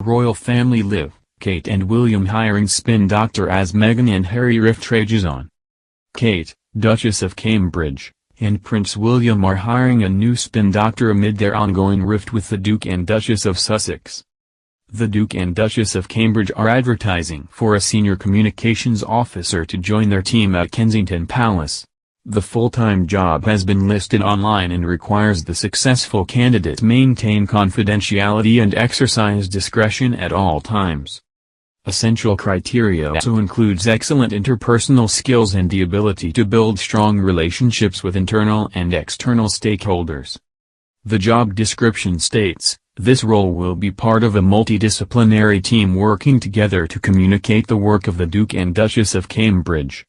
Royal family live, Kate and William hiring spin doctor as Meghan and Harry rift rages on. Kate, Duchess of Cambridge, and Prince William are hiring a new spin doctor amid their ongoing rift with the Duke and Duchess of Sussex. The Duke and Duchess of Cambridge are advertising for a senior communications officer to join their team at Kensington Palace. The full-time job has been listed online and requires the successful candidate maintain confidentiality and exercise discretion at all times. Essential criteria also includes excellent interpersonal skills and the ability to build strong relationships with internal and external stakeholders. The job description states, this role will be part of a multidisciplinary team working together to communicate the work of the Duke and Duchess of Cambridge.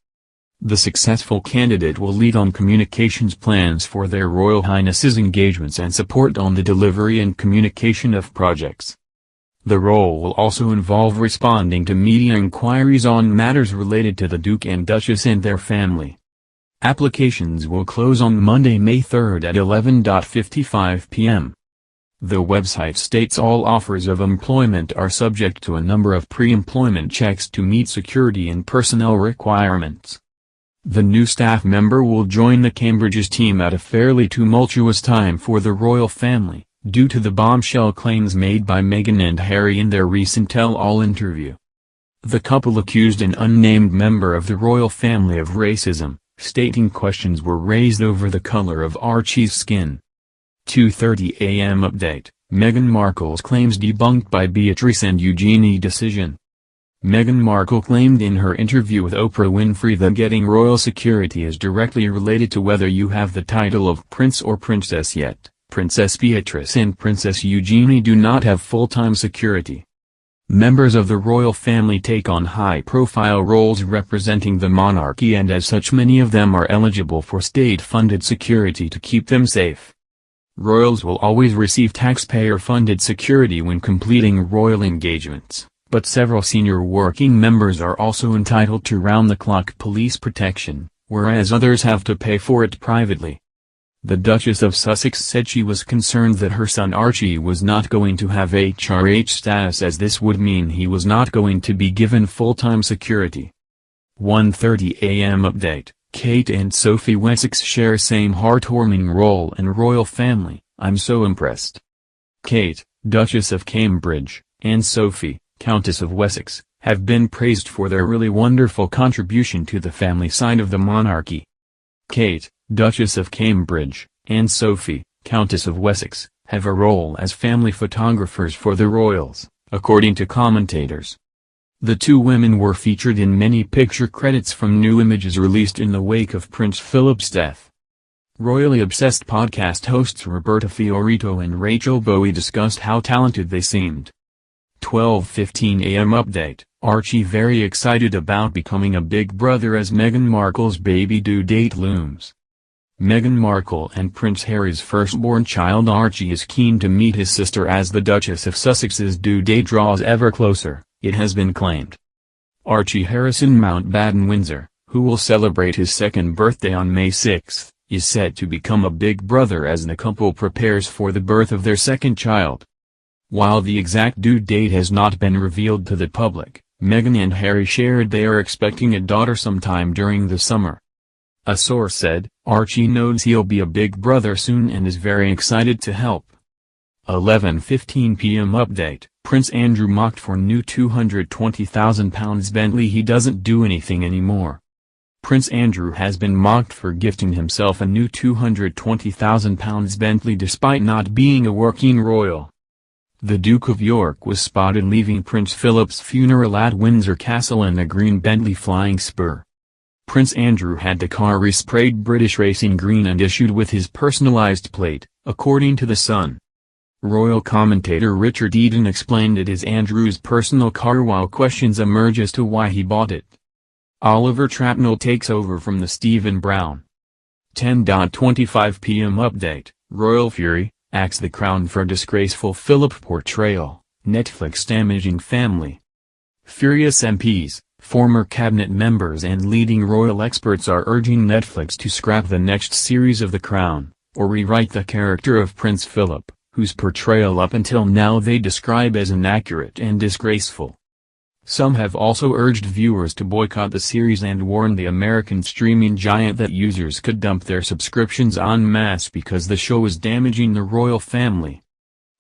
The successful candidate will lead on communications plans for their Royal Highnesses' engagements and support on the delivery and communication of projects. The role will also involve responding to media inquiries on matters related to the Duke and Duchess and their family. Applications will close on Monday, May 3 at 11:55 p.m. The website states all offers of employment are subject to a number of pre-employment checks to meet security and personnel requirements. The new staff member will join the Cambridge's team at a fairly tumultuous time for the royal family, due to the bombshell claims made by Meghan and Harry in their recent tell-all interview. The couple accused an unnamed member of the royal family of racism, stating questions were raised over the color of Archie's skin. 2:30 a.m. update, Meghan Markle's claims debunked by Beatrice and Eugenie decision. Meghan Markle claimed in her interview with Oprah Winfrey that getting royal security is directly related to whether you have the title of prince or princess yet. Princess Beatrice and Princess Eugenie do not have full-time security. Members of the royal family take on high-profile roles representing the monarchy, and as such many of them are eligible for state-funded security to keep them safe. Royals will always receive taxpayer-funded security when completing royal engagements, but several senior working members are also entitled to round-the-clock police protection, whereas others have to pay for it privately. The Duchess of Sussex said she was concerned that her son Archie was not going to have HRH status, as this would mean he was not going to be given full-time security. 1:30 a.m. update, Kate and Sophie Wessex share same heartwarming role in royal family, I'm so impressed. Kate, Duchess of Cambridge, and Sophie, Countess of Wessex, have been praised for their really wonderful contribution to the family side of the monarchy. Kate, Duchess of Cambridge, and Sophie, Countess of Wessex, have a role as family photographers for the royals, according to commentators. The two women were featured in many picture credits from new images released in the wake of Prince Philip's death. Royally Obsessed podcast hosts Roberta Fiorito and Rachel Bowie discussed how talented they seemed. 12:15 a.m. update, Archie very excited about becoming a big brother as Meghan Markle's baby due date looms. Meghan Markle and Prince Harry's firstborn child Archie is keen to meet his sister as the Duchess of Sussex's due date draws ever closer, it has been claimed. Archie Harrison Mountbatten-Windsor, who will celebrate his second birthday on May 6, is said to become a big brother as the couple prepares for the birth of their second child. While the exact due date has not been revealed to the public, Meghan and Harry shared they are expecting a daughter sometime during the summer. A source said, Archie knows he'll be a big brother soon and is very excited to help. 11:15 p.m. update, Prince Andrew mocked for new £220,000 Bentley. He doesn't do anything anymore. Prince Andrew has been mocked for gifting himself a new £220,000 Bentley despite not being a working royal. The Duke of York was spotted leaving Prince Philip's funeral at Windsor Castle in a green Bentley Flying Spur. Prince Andrew had the car resprayed British Racing Green and issued with his personalised plate, according to The Sun. Royal commentator Richard Eden explained it is Andrew's personal car while questions emerge as to why he bought it. Oliver Trapnell takes over from the Stephen Brown. 10:25 p.m. update, Royal Fury, axes the Crown for disgraceful Philip portrayal, Netflix damaging family. Furious MPs, former cabinet members and leading royal experts are urging Netflix to scrap the next series of The Crown, or rewrite the character of Prince Philip, whose portrayal up until now they describe as inaccurate and disgraceful. Some have also urged viewers to boycott the series and warned the American streaming giant that users could dump their subscriptions en masse because the show is damaging the royal family.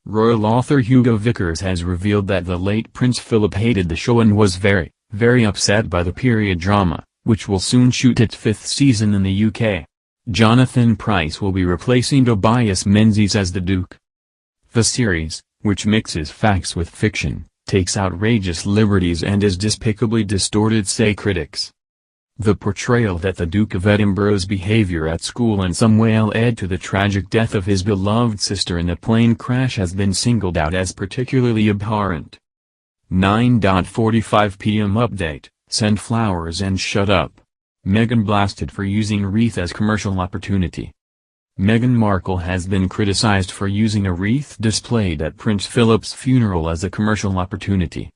Royal author Hugo Vickers has revealed that the late Prince Philip hated the show and was very, very upset by the period drama, which will soon shoot its 5th season in the UK. Jonathan Pryce will be replacing Tobias Menzies as the Duke. The series, which mixes facts with fiction, takes outrageous liberties and is despicably distorted, say critics. The portrayal that the Duke of Edinburgh's behavior at school in some way led to the tragic death of his beloved sister in a plane crash has been singled out as particularly abhorrent. 9:45 p.m. Update, send flowers and shut up. Meghan blasted for using wreath as commercial opportunity. Meghan Markle has been criticized for using a wreath displayed at Prince Philip's funeral as a commercial opportunity.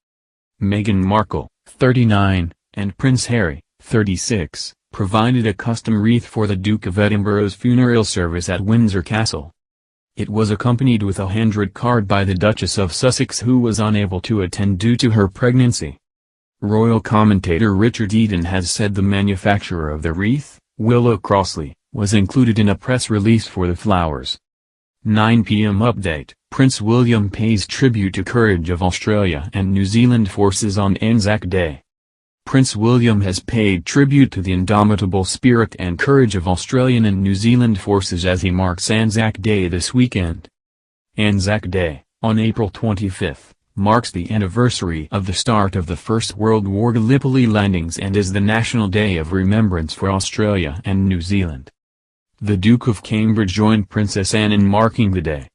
Meghan Markle, 39, and Prince Harry, 36, provided a custom wreath for the Duke of Edinburgh's funeral service at Windsor Castle. It was accompanied with a handwritten card by the Duchess of Sussex, who was unable to attend due to her pregnancy. Royal commentator Richard Eden has said the manufacturer of the wreath, Willow Crossley, was included in a press release for the flowers. 9 p.m. Update, Prince William pays tribute to courage of Australia and New Zealand forces on Anzac Day. Prince William has paid tribute to the indomitable spirit and courage of Australian and New Zealand forces as he marks Anzac Day this weekend. Anzac Day, on April 25, marks the anniversary of the start of the First World War Gallipoli landings and is the National Day of Remembrance for Australia and New Zealand. The Duke of Cambridge joined Princess Anne in marking the day.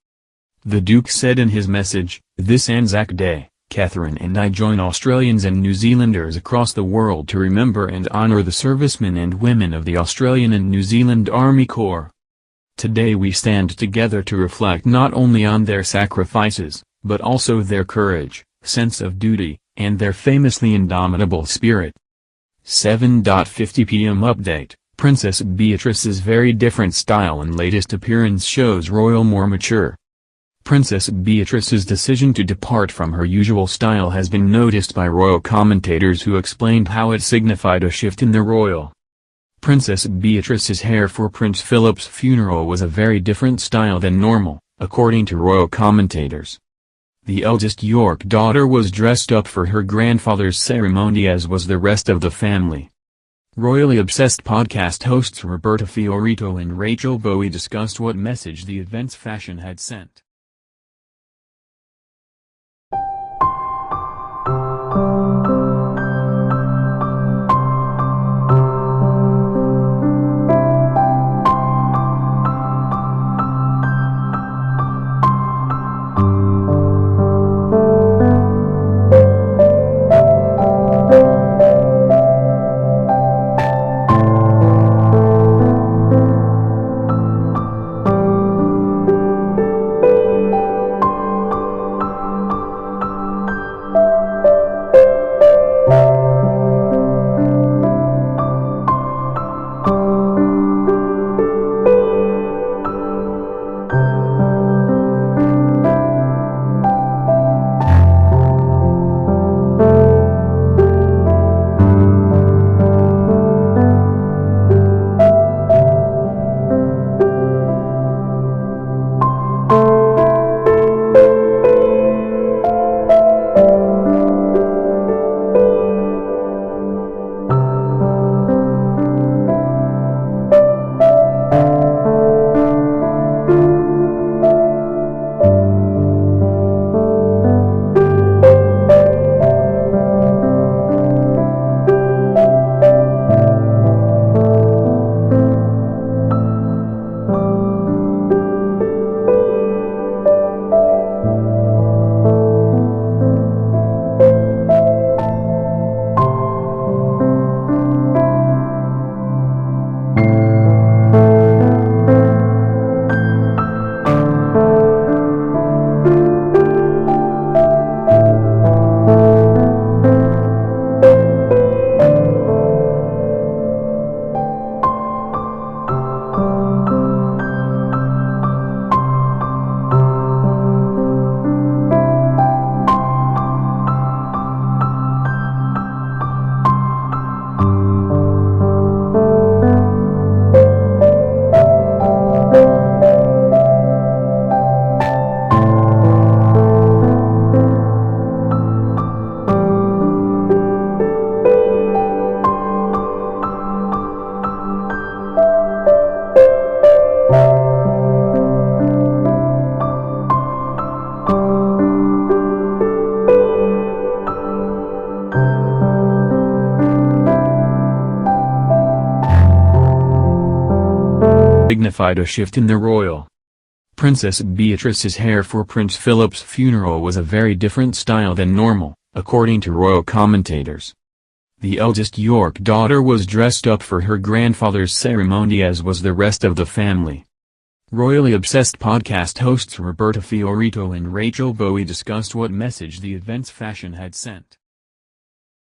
The Duke said in his message, "This Anzac Day, Catherine and I join Australians and New Zealanders across the world to remember and honour the servicemen and women of the Australian and New Zealand Army Corps. Today we stand together to reflect not only on their sacrifices, but also their courage, sense of duty, and their famously indomitable spirit." 7:50 p.m. Update, Princess Beatrice's very different style and latest appearance shows royal more mature. Princess Beatrice's decision to depart from her usual style has been noticed by royal commentators who explained how it signified a shift in the royal. Princess Beatrice's hair for Prince Philip's funeral was a very different style than normal, according to royal commentators. The eldest York daughter was dressed up for her grandfather's ceremony, as was the rest of the family. Royally Obsessed podcast hosts Roberta Fiorito and Rachel Bowie discussed what message the event's fashion had sent. signified a shift in the royal. Princess Beatrice's hair for Prince Philip's funeral was a very different style than normal, according to royal commentators. The eldest York daughter was dressed up for her grandfather's ceremony, as was the rest of the family. Royally Obsessed podcast hosts Roberta Fiorito and Rachel Bowie discussed what message the event's fashion had sent.